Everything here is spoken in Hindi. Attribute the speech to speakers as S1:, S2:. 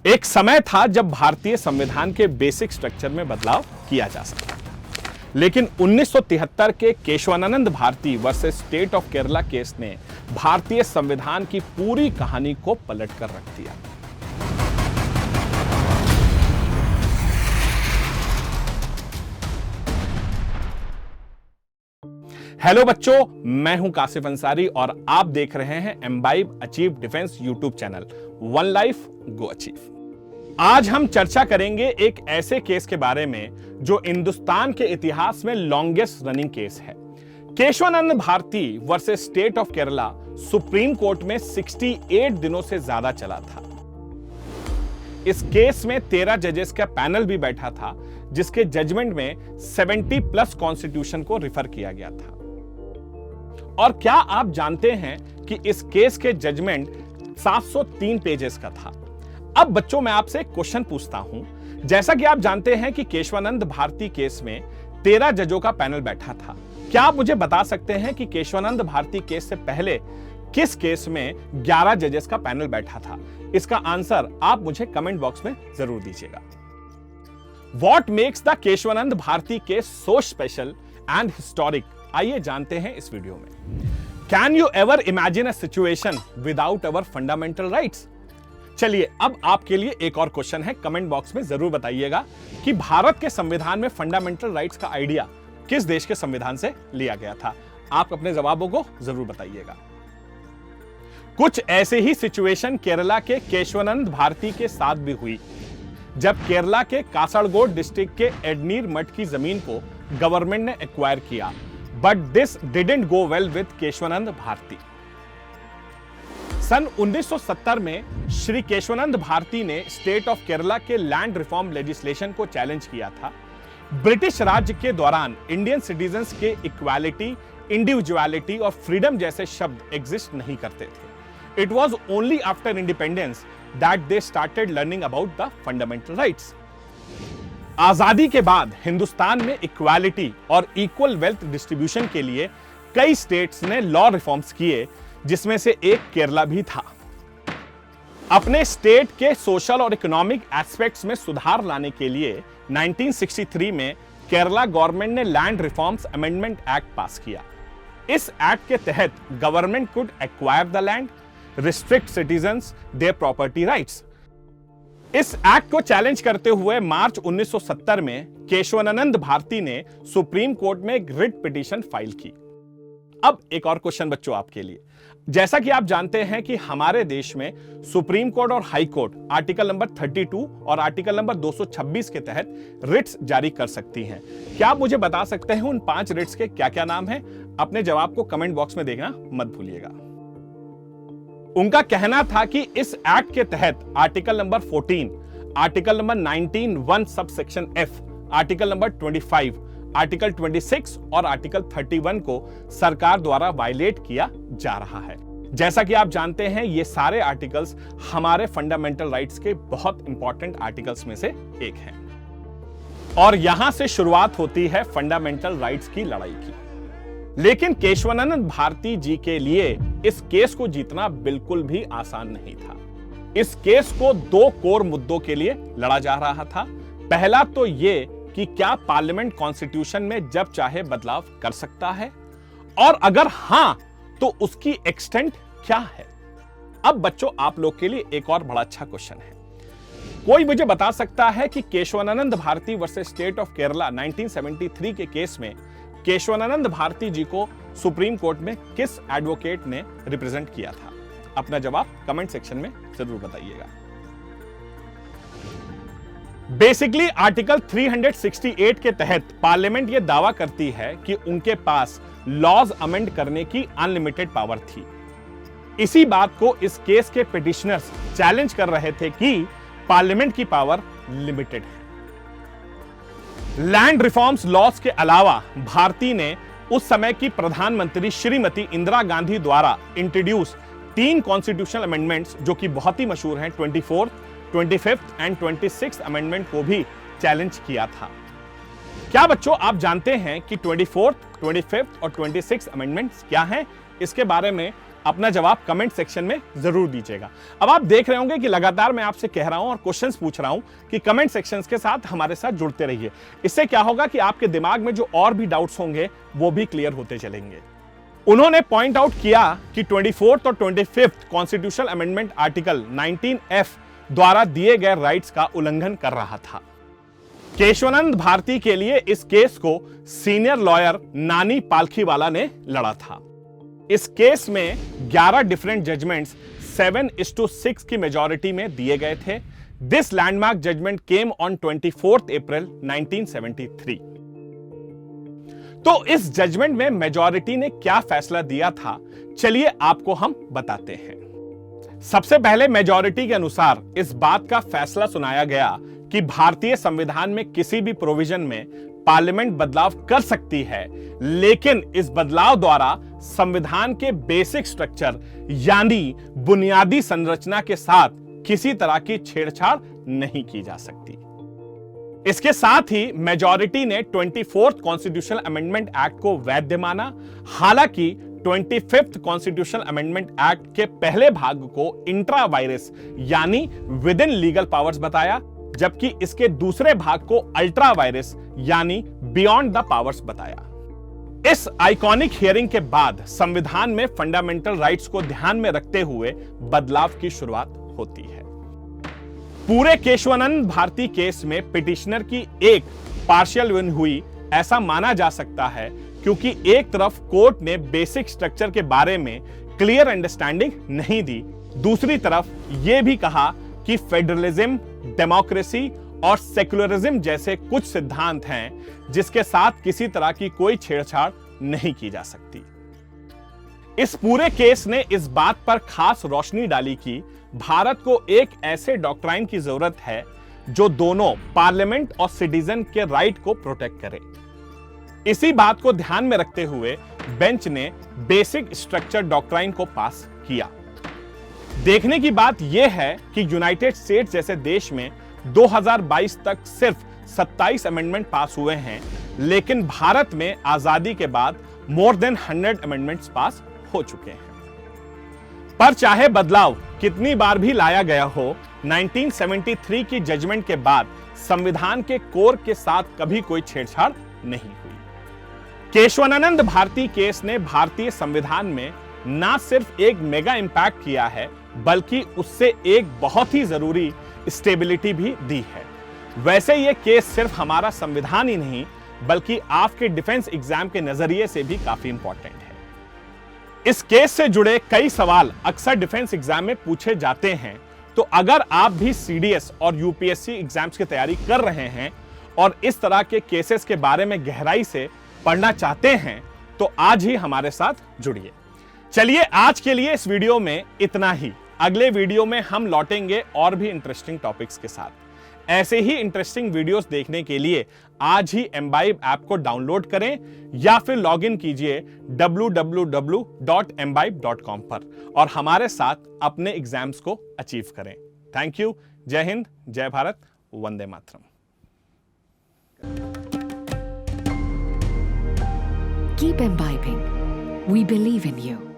S1: एक समय था जब भारतीय संविधान के बेसिक स्ट्रक्चर में बदलाव किया जा सकता था, लेकिन 1973 के Keshavananda Bharati versus state of Kerala case ने भारतीय संविधान की पूरी कहानी को पलट कर रख दिया। हेलो बच्चों, मैं हूं कासिफ अंसारी और आप देख रहे हैं imbibe achieve defence YouTube channel one life गो अचीव। आज हम चर्चा करेंगे एक ऐसे केस के बारे में जो हिंदुस्तान के इतिहास में लॉन्गेस्ट रनिंग केस है। Keshavananda Bharati versus state of Kerala supreme court में 68 दिनों से ज्यादा चला था। इस केस में 13 जजेस का पैनल भी बैठा था, जिसके जजमेंट में 70+ कॉन्स्टिट्यूशन को रिफर किया गया था। और क्या आप जानते हैं कि इस केस के जजमेंट 703 पेजेस का था। अब बच्चों, मैं आपसे एक क्वेश्चन पूछता हूं। जैसा कि आप जानते हैं कि केशवानंद भारती केस में 13 जजों का पैनल बैठा था। क्या आप मुझे बता सकते हैं कि केशवानंद भारती केस से पहले किस केस में 11 जजेस का पैनल बैठा था? इसका आंसर आप मुझे कमेंट बॉक्स में जरूर दीजिएगा। What makes the Keshavananda Bharati case so special and historic? आइए जानते हैं इस वीडियो में। Can you ever imagine a situation without our fundamental rights? चलिए, अब आपके लिए एक और क्वेश्चन है, कमेंट बॉक्स में जरूर बताइएगा कि भारत के संविधान में फंडामेंटल राइट्स का आइडिया किस देश के संविधान से लिया गया था? आप अपने जवाबों को जरूर बताइएगा। कुछ ऐसे ही सिचुएशन केरला के केशवानंद भारती के साथ भी हुई, जब केरला के कासरगोड डिस्ट्रिक्ट के एडनीर मठ की जमीन को गवर्नमेंट ने एक्वायर किया, but this didn't go well with Kesavananda Bharati. सन 1970 में श्री केशवानंद भारती ने स्टेट ऑफ केरला के लैंड रिफॉर्म लेजिस्लेशन को चैलेंज किया था। ब्रिटिश राज्य के दौरान इंडियन सिटीजन्स के इक्वालिटी, इंडिविजुअलिटी और फ्रीडम जैसे शब्द एग्जिस्ट नहीं करते थे। It was only after independence that they started learning about the fundamental rights. आजादी के बाद हिंदुस्तान में इक्वालिटी और इक्वल वेल्थ डिस्ट्रीब्यूशन के लिए कई स्टेट्स ने लॉ रिफॉर्म्स किए, जिसमें से एक केरला भी था। अपने स्टेट के सोशल और इकोनॉमिक एस्पेक्ट्स में सुधार लाने के लिए 1963 में केरला गवर्नमेंट ने लैंड रिफॉर्म्स अमेंडमेंट एक्ट पास किया। इस एक्ट के तहत government could acquire the land, restrict citizens their property rights. इस एक्ट को चैलेंज करते हुए मार्च 1970 में केशवानंद भारती ने सुप्रीम कोर्ट में एक रिट पिटीशन फाइल की। अब एक और क्वेश्चन बच्चों आपके लिए। जैसा कि आप जानते हैं कि हमारे देश में सुप्रीम कोर्ट और हाई कोर्ट आर्टिकल नंबर 32 और आर्टिकल नंबर 226 के तहत रिट्स जारी कर सकती हैं। क्या आप मुझे बता सकते हैं उन 5 रिट्स के क्या क्या नाम हैं? अपने जवाब को कमेंट बॉक्स में देखना मत भूलिएगा। उनका कहना था कि इस एक्ट के तहत article number 14, article number 19 1 sub section F, article number 25, article 26 और आर्टिकल 31 को सरकार द्वारा वायलेट किया जा रहा है। जैसा कि आप जानते हैं, ये सारे आर्टिकल्स हमारे फंडामेंटल राइट्स के बहुत इंपॉर्टेंट आर्टिकल्स में से एक हैं। और यहां से शुरुआत होती है फंडामेंटल राइट्स की लड़ाई की। लेकिन केशवानंद भारती जी के लिए इस केस को जीतना बिल्कुल भी आसान नहीं था। इस केस को 2 कोर मुद्दों के लिए लड़ा जा रहा था। पहला तो यह कि क्या पार्लियामेंट कॉन्स्टिट्यूशन में जब चाहे बदलाव कर सकता है, और अगर हां तो उसकी एक्सटेंट क्या है। अब बच्चों, आप लोग के लिए एक और बड़ा अच्छा क्वेश्चन है। कोई मुझे बता सकता है कि Keshavananda Bharati versus state of Kerala 1973 के केस में केशवानंद भारती जी को सुप्रीम कोर्ट में किस एडवोकेट ने रिप्रेजेंट किया था? अपना जवाब कमेंट सेक्शन में जरूर बताइएगा। बेसिकली आर्टिकल 368 के तहत पार्लियामेंट यह दावा करती है कि उनके पास लॉज अमेंड करने की अनलिमिटेड पावर थी। इसी बात को इस केस के पिटिशनर्स चैलेंज कर रहे थे कि पार्लियामेंट की पावर लिमिटेड है। लैंड रिफॉर्म्स लॉज के अलावा भारती ने उस समय की प्रधानमंत्री श्रीमती इंदिरा गांधी द्वारा इंट्रोड्यूस 3 कॉन्स्टिट्यूशनल अमेंडमेंट्स, जो कि बहुत ही मशहूर हैं, 24th, 25th and 26th amendment को भी चैलेंज किया था। क्या बच्चों आप जानते हैं कि 24th, 25th और 26th अमेंडमेंट्स क्या हैं? इसके बारे में अपना जवाब कमेंट सेक्शन में जरूर दीजिएगा। अब आप देख रहे होंगे कि लगातार मैं आपसे कह रहा हूं और क्वेश्चंस पूछ रहा हूं कि कमेंट सेक्शंस के साथ हमारे साथ जुड़ते रहिए। इससे क्या होगा कि आपके दिमाग में जो और भी डाउट्स होंगे वो भी क्लियर होते चलेंगे। उन्होंने पॉइंट आउट किया कि 24th और 25th constitutional amendment article 19F द्वारा दिए गए राइट्स का उल्लंघन कर रहा था। केशवानंद भारती के लिए इस केस को सीनियर लॉयर नानी पालखीवाला ने लड़ा था। इस केस में 11 डिफरेंट जजमेंट्स 7:6 की मेजॉरिटी में दिए गए थे। This landmark judgment came on 24th April 1973। तो इस जजमेंट में मेजॉरिटी ने क्या फैसला दिया था, चलिए आपको हम बताते हैं। सबसे पहले मेजॉरिटी के अनुसार इस बात का फैसला सुनाया गया कि भारतीय संविधान में किसी भी प्रोविजन में पार्लियामेंट बदलाव कर सकती है, लेकिन इस बदलाव द्वारा संविधान के बेसिक स्ट्रक्चर यानी बुनियादी संरचना के साथ किसी तरह की छेड़छाड़ नहीं की जा सकती। इसके साथ ही मेजॉरिटी ने 24th कॉन्स्टिट्यूशनल अमेंडमेंट एक्ट को वैध माना। हालांकि 25th कॉन्स्टिट्यूशनल अमेंडमेंट एक्ट के पहले भाग को इंट्रा वायरस यानी विद इन लीगल पावर्स बताया, जबकि इसके दूसरे भाग को अल्ट्रा वायरस यानी बियॉन्ड द पावर्स बताया। इस आइकॉनिक हियरिंग के बाद संविधान में फंडामेंटल राइट्स को ध्यान में रखते हुए बदलाव की शुरुआत होती है। पूरे केशवानंद भारती केस में पिटिशनर की एक पार्शियल विन हुई ऐसा माना जा सकता है, क्योंकि एक तरफ कोर्ट ने बेसिक स्ट्रक्चर के बारे में क्लियर अंडरस्टैंडिंग नहीं दी, दूसरी तरफ यह भी कहा कि फेडरलिज्म, डेमोक्रेसी और सेक्युलरिज्म जैसे कुछ सिद्धांत हैं जिसके साथ किसी तरह की कोई छेड़छाड़ नहीं की जा सकती। इस पूरे केस ने इस बात पर खास रोशनी डाली कि भारत को एक ऐसे डॉक्ट्राइन की जरूरत है जो दोनों पार्लियामेंट और सिटीजन के राइट को प्रोटेक्ट करे। इसी बात को ध्यान में रखते हुए बेंच ने बेसिक स्ट्रक्चर डॉक्ट्राइन को पास किया। देखने की बात यह है कि यूनाइटेड स्टेट्स जैसे देश में 2022 तक सिर्फ 27 अमेंडमेंट पास हुए हैं, लेकिन भारत में आजादी के बाद मोर देन 100 अमेंडमेंट्स पास हो चुके हैं। पर चाहे बदलाव कितनी बार भी लाया गया हो, 1973 की जजमेंट के बाद संविधान के कोर के साथ कभी कोई छेड़छाड़ नहीं हुई। केशवानंद भारती केस ने भारतीय संविधान में ना सिर्फ एक मेगा इंपैक्ट किया है, बल्कि उससे एक बहुत ही जरूरी स्टेबिलिटी भी दी है। वैसे यह केस सिर्फ हमारा संविधान ही नहीं, बल्कि आपके डिफेंस एग्जाम के नजरिए से भी काफी इंपॉर्टेंट है। इस केस से जुड़े कई सवाल अक्सर डिफेंस एग्जाम में पूछे जाते हैं, तो अगर आप भी सीडीएस और यूपीएससी एग्जाम्स की तैयारी कर रहे हैं और इस तरह के केसेस के बारे में गहराई से पढ़ना चाहते हैं, तो आज ही हमारे साथ जुड़िए। चलिए आज के लिए इस वीडियो में इतना ही। अगले वीडियो में हम लौटेंगे और भी इंटरेस्टिंग टॉपिक्स के साथ। ऐसे ही इंटरेस्टिंग वीडियोस देखने के लिए आज ही एम्बाइब ऐप को डाउनलोड करें या फिर लॉग इन कीजिए www.imbibe.com पर और हमारे साथ अपने एग्जाम्स को अचीव करें। Thank you. जय हिंद, जय Bharat, Vande Mataram.
S2: Keep imbibing. We believe in you.